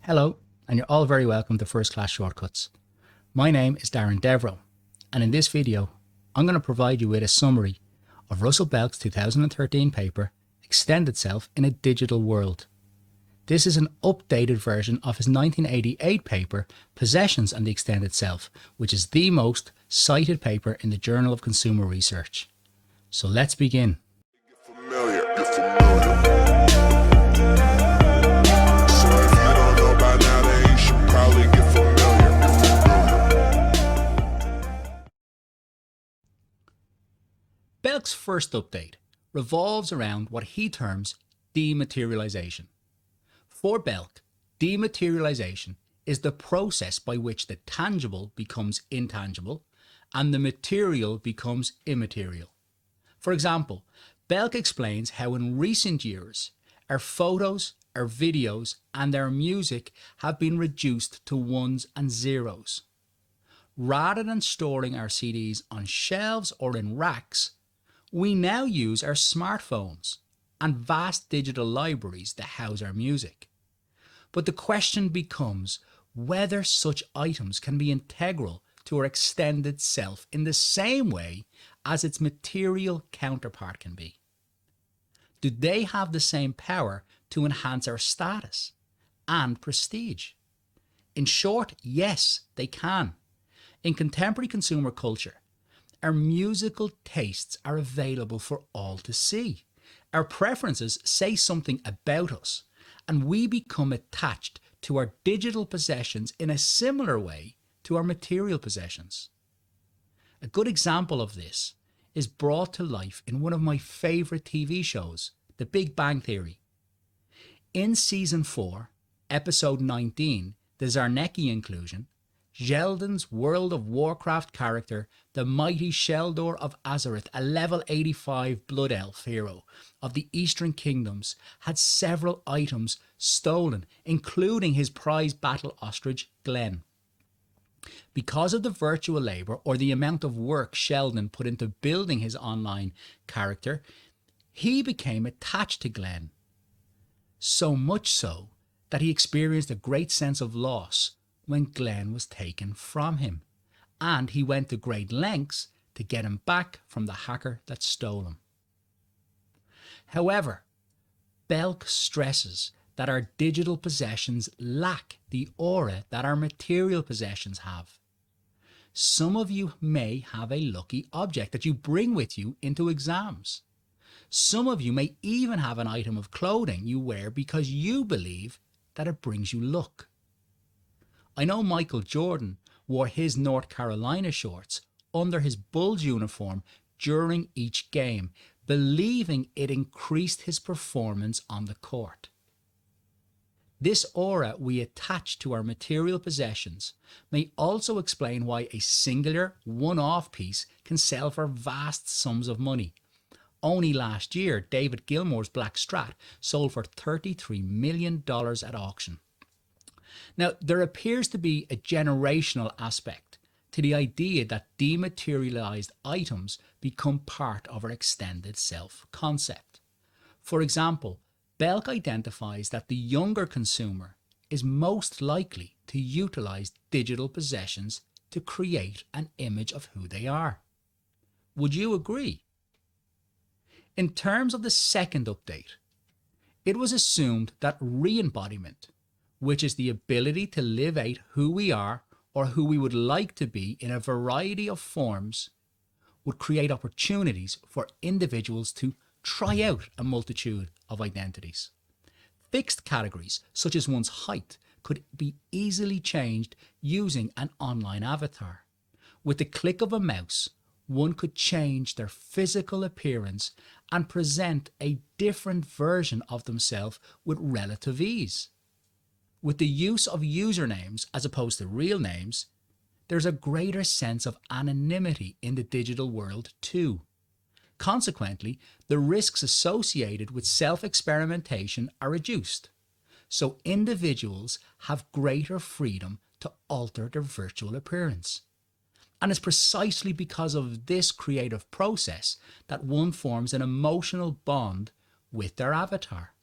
Hello, and you're all very welcome to First Class Shortcuts. My name is Darren Devereux, and in this video, I'm going to provide you with a summary of Russell Belk's 2013 paper, Extended Self in a Digital World. This is an updated version of his 1988 paper, Possessions and the Extended Self, which is the most cited paper in the Journal of Consumer Research. So let's begin. Belk's first update revolves around what he terms dematerialization. For Belk, dematerialization is the process by which the tangible becomes intangible and the material becomes immaterial. For example, Belk explains how in recent years our photos, our videos and our music have been reduced to ones and zeros. Rather than storing our CDs on shelves or in racks, we now use our smartphones and vast digital libraries to house our music. But the question becomes whether such items can be integral to our extended self in the same way as its material counterpart can be. Do they have the same power to enhance our status and prestige? In short, yes, they can. In contemporary consumer culture, our musical tastes are available for all to see. Our preferences say something about us, and we become attached to our digital possessions in a similar way to our material possessions. A good example of this is brought to life in one of my favourite TV shows, The Big Bang Theory. In Season 4, Episode 19, the Zarnecki inclusion, Zeldin's World of Warcraft character, the mighty Sheldor of Azereth, a level 85 Blood Elf hero of the Eastern Kingdoms, had several items stolen, including his prized battle ostrich, Glenn. Because of the virtual labour or the amount of work Sheldon put into building his online character, he became attached to Glenn. So much so that he experienced a great sense of loss when Glenn was taken from him, and he went to great lengths to get him back from the hacker that stole him. However, Belk stresses that our digital possessions lack the aura that our material possessions have. Some of you may have a lucky object that you bring with you into exams. Some of you may even have an item of clothing you wear because you believe that it brings you luck. I know Michael Jordan wore his North Carolina shorts under his Bulls uniform during each game, believing it increased his performance on the court. This aura we attach to our material possessions may also explain why a singular, one-off piece can sell for vast sums of money. Only last year, David Gilmour's Black Strat sold for $33 million at auction. Now, there appears to be a generational aspect to the idea that dematerialized items become part of our extended self concept. For example, Belk identifies that the younger consumer is most likely to utilize digital possessions to create an image of who they are. Would you agree? In terms of the second update, it was assumed that re-embodiment, which is the ability to live out who we are or who we would like to be in a variety of forms, would create opportunities for individuals to try out a multitude of identities. Fixed categories, such as one's height, could be easily changed using an online avatar. With the click of a mouse, one could change their physical appearance and present a different version of themselves with relative ease. With the use of usernames as opposed to real names, there's a greater sense of anonymity in the digital world too. Consequently, the risks associated with self-experimentation are reduced, so individuals have greater freedom to alter their virtual appearance. And it's precisely because of this creative process that one forms an emotional bond with their avatar,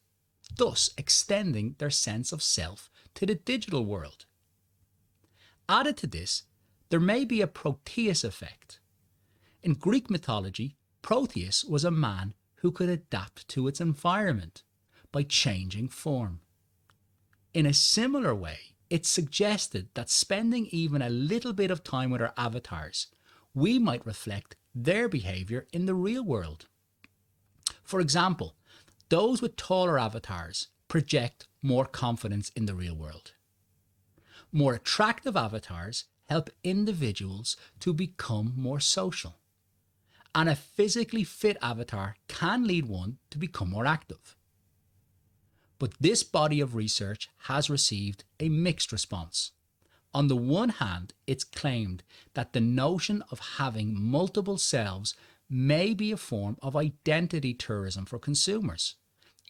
thus extending their sense of self to the digital world. Added to this, there may be a Proteus effect. In Greek mythology, Proteus was a man who could adapt to its environment by changing form. In a similar way, it's suggested that spending even a little bit of time with our avatars, we might reflect their behaviour in the real world. For example, those with taller avatars project more confidence in the real world. More attractive avatars help individuals to become more social. And a physically fit avatar can lead one to become more active. But this body of research has received a mixed response. On the one hand, it's claimed that the notion of having multiple selves may be a form of identity tourism for consumers,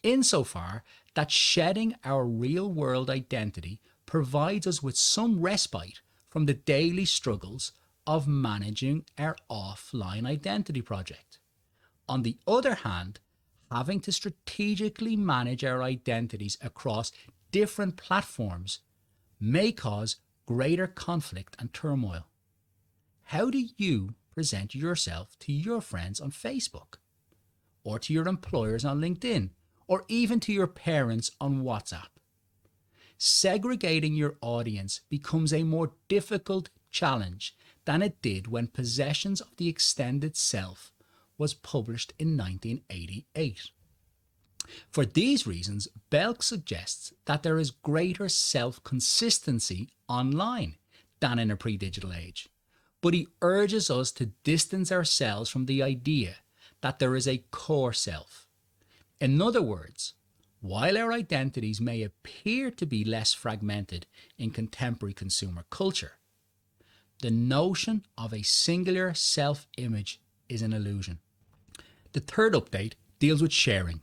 insofar that shedding our real-world identity provides us with some respite from the daily struggles of managing our offline identity project. On the other hand, having to strategically manage our identities across different platforms may cause greater conflict and turmoil. How do you present yourself to your friends on Facebook, or to your employers on LinkedIn, or even to your parents on WhatsApp? Segregating your audience becomes a more difficult challenge than it did when Possessions of the Extended Self was published in 1988. For these reasons, Belk suggests that there is greater self-consistency online than in a pre-digital age, but he urges us to distance ourselves from the idea that there is a core self. In other words, while our identities may appear to be less fragmented in contemporary consumer culture, the notion of a singular self-image is an illusion. The third update deals with sharing.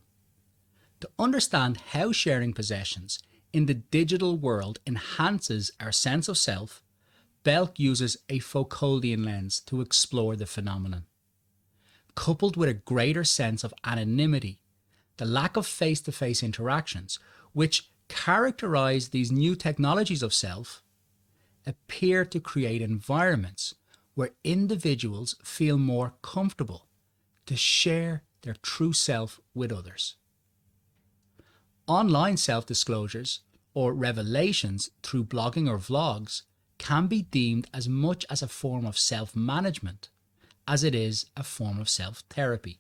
To understand how sharing possessions in the digital world enhances our sense of self, Belk uses a Foucauldian lens to explore the phenomenon. Coupled with a greater sense of anonymity, the lack of face-to-face interactions, which characterize these new technologies of self, appear to create environments where individuals feel more comfortable to share their true self with others. Online self-disclosures or revelations through blogging or vlogs can be deemed as much as a form of self-management as it is a form of self-therapy.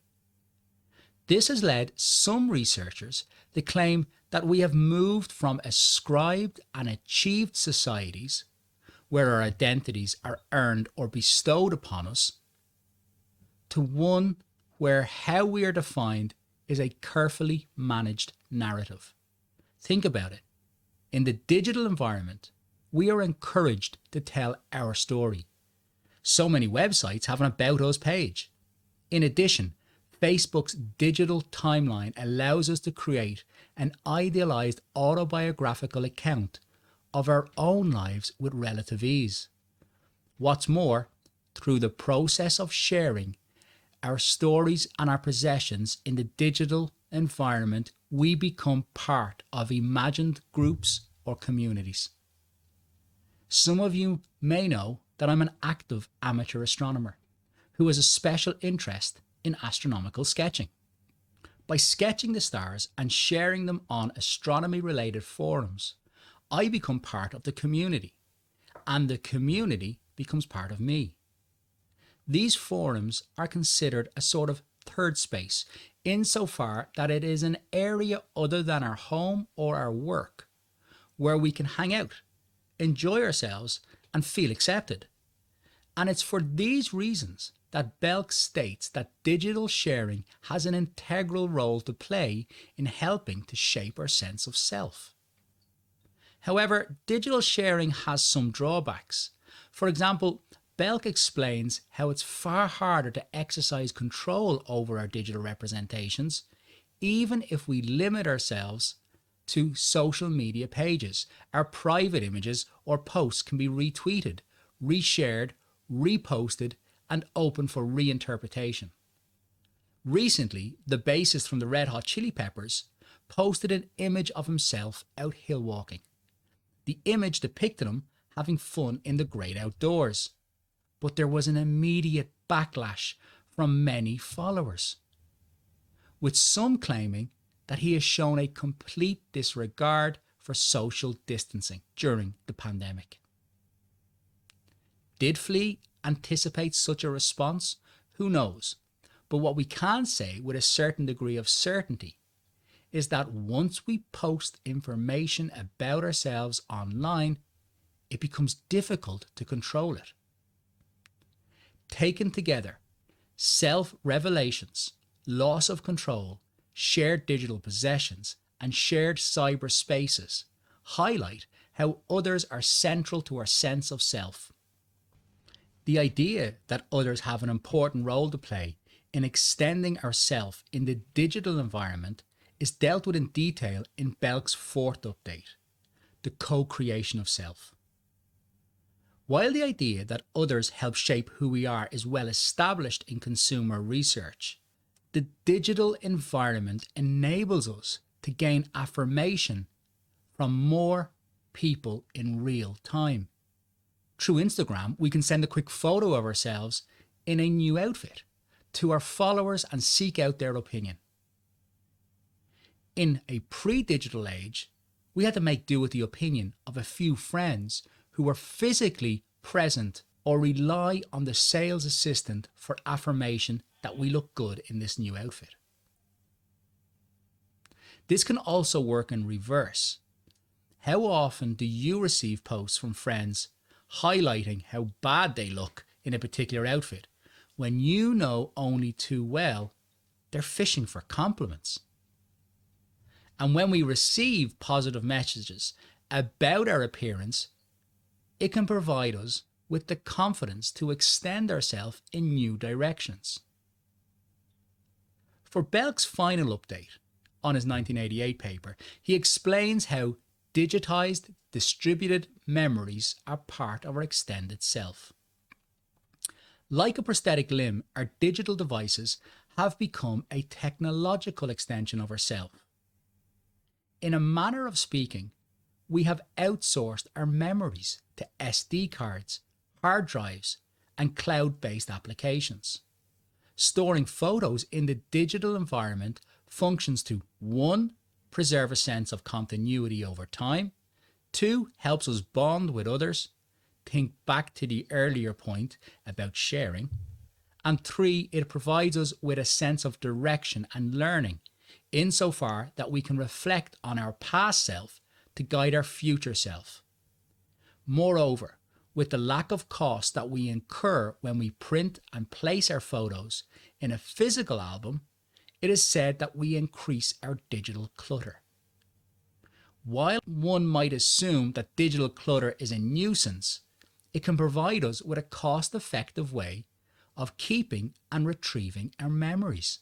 This has led some researchers to claim that we have moved from ascribed and achieved societies where our identities are earned or bestowed upon us to one where how we are defined is a carefully managed narrative. Think about it. In the digital environment, we are encouraged to tell our story. So many websites have an About Us page. In addition, Facebook's digital timeline allows us to create an idealized autobiographical account of our own lives with relative ease. What's more, through the process of sharing our stories and our possessions in the digital environment, we become part of imagined groups or communities. Some of you may know that I'm an active amateur astronomer who has a special interest in astronomical sketching. By sketching the stars and sharing them on astronomy-related forums, I become part of the community, and the community becomes part of me. These forums are considered a sort of third space, insofar that it is an area other than our home or our work, where we can hang out, enjoy ourselves, and feel accepted. And it's for these reasons that Belk states that digital sharing has an integral role to play in helping to shape our sense of self. However, digital sharing has some drawbacks. For example, Belk explains how it's far harder to exercise control over our digital representations, even if we limit ourselves to social media pages. Our private images or posts can be retweeted, reshared, reposted, and open for reinterpretation. Recently, the bassist from the Red Hot Chili Peppers posted an image of himself out hill walking, The image depicted him having fun in the great outdoors. But there was an immediate backlash from many followers, with some claiming that he has shown a complete disregard for social distancing during the pandemic. Did Flea anticipate such a response? Who knows? But what we can say with a certain degree of certainty is that once we post information about ourselves online, it becomes difficult to control it. Taken together, self-revelations, loss of control, shared digital possessions, and shared cyberspaces highlight how others are central to our sense of self. The idea that others have an important role to play in extending ourself in the digital environment is dealt with in detail in Belk's fourth update, the co-creation of self. While the idea that others help shape who we are is well established in consumer research, the digital environment enables us to gain affirmation from more people in real time. Through Instagram, we can send a quick photo of ourselves in a new outfit to our followers and seek out their opinion. In a pre-digital age, we had to make do with the opinion of a few friends who were physically present or rely on the sales assistant for affirmation that we look good in this new outfit. This can also work in reverse. How often do you receive posts from friends highlighting how bad they look in a particular outfit when you know only too well they're fishing for compliments? And when we receive positive messages about our appearance, it can provide us with the confidence to extend ourselves in new directions. For Belk's final update on his 1988 paper, he explains how digitized, distributed memories are part of our extended self. Like a prosthetic limb, our digital devices have become a technological extension of ourself. In a manner of speaking, we have outsourced our memories to SD cards, hard drives, and cloud-based applications. Storing photos in the digital environment functions to 1. Preserve a sense of continuity over time, 2. Helps us bond with others, think back to the earlier point about sharing, and 3. It provides us with a sense of direction and learning insofar that we can reflect on our past self to guide our future self. Moreover, with the lack of cost that we incur when we print and place our photos in a physical album, it is said that we increase our digital clutter. While one might assume that digital clutter is a nuisance, it can provide us with a cost-effective way of keeping and retrieving our memories.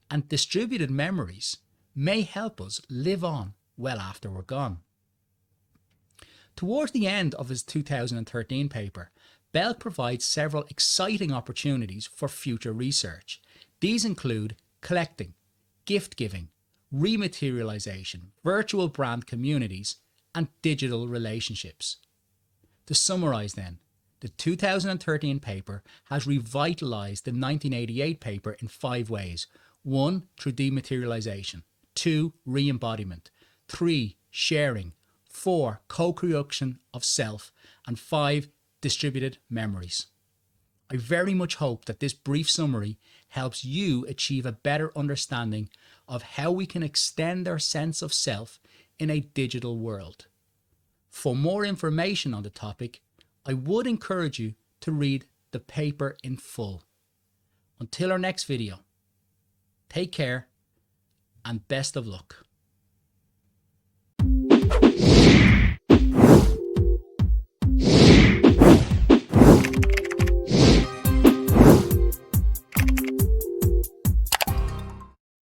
And distributed memories may help us live on well after we're gone. Towards the end of his 2013 paper, Belk provides several exciting opportunities for future research. These include collecting, gift giving, rematerialization, virtual brand communities, and digital relationships. To summarize then, the 2013 paper has revitalized the 1988 paper in 5 ways. 1. Through dematerialization. 2. Re-embodiment. 3. Sharing. 4. Co-creation of self. And 5. Distributed memories. I very much hope that this brief summary helps you achieve a better understanding of how we can extend our sense of self in a digital world. For more information on the topic, I would encourage you to read the paper in full. Until our next video, take care and best of luck.